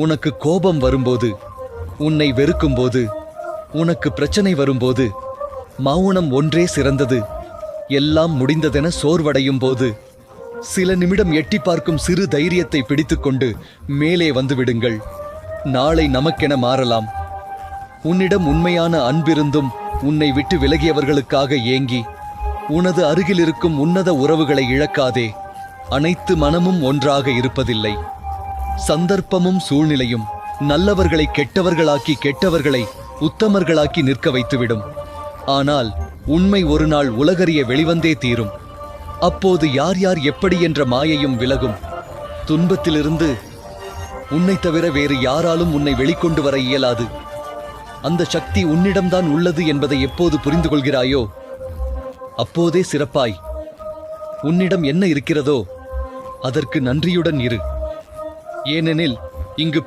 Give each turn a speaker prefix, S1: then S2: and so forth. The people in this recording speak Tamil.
S1: உனக்கு கோபம் வரும்போது, உன்னை வெறுக்கும்போது, உனக்கு பிரச்சனை வரும்போது, மௌனம் ஒன்றே சிறந்தது. எல்லாம் முடிந்ததென சோர்வடையும் போது சில நிமிடம் எட்டி பார்க்கும் சிறு தைரியத்தை பிடித்துக்கொண்டு மேலே வந்துவிடுங்கள். நாளை நமக்கென மாறலாம். உன்னிடம் உண்மையான அன்பிருந்தும் உன்னை விட்டு விலகியவர்களுக்காக ஏங்கி உனது அருகில் இருக்கும் உன்னத உறவுகளை இழக்காதே. அனைத்து மனமும் ஒன்றாக இருப்பதில்லை. சந்தர்ப்பமும் சூழ்நிலையும் நல்லவர்களை கெட்டவர்களாக்கி, கெட்டவர்களை உத்தமர்களாக்கி நிற்க வைத்துவிடும். ஆனால் உண்மை ஒரு நாள் உலகறிய வெளிவந்தே தீரும். அப்போது யார் யார் எப்படி என்ற மாயையும் விலகும். துன்பத்திலிருந்து உன்னை தவிர வேறு யாராலும் உன்னை வெளிக்கொண்டு வர இயலாது. அந்த சக்தி உன்னிடம்தான் உள்ளது என்பதை எப்போது புரிந்து கொள்கிறாயோ அப்போதே சிறப்பாய். உன்னிடம் என்ன இருக்கிறதோ அதற்கு நன்றியுடன் இரு. ஏனெனில் இங்கு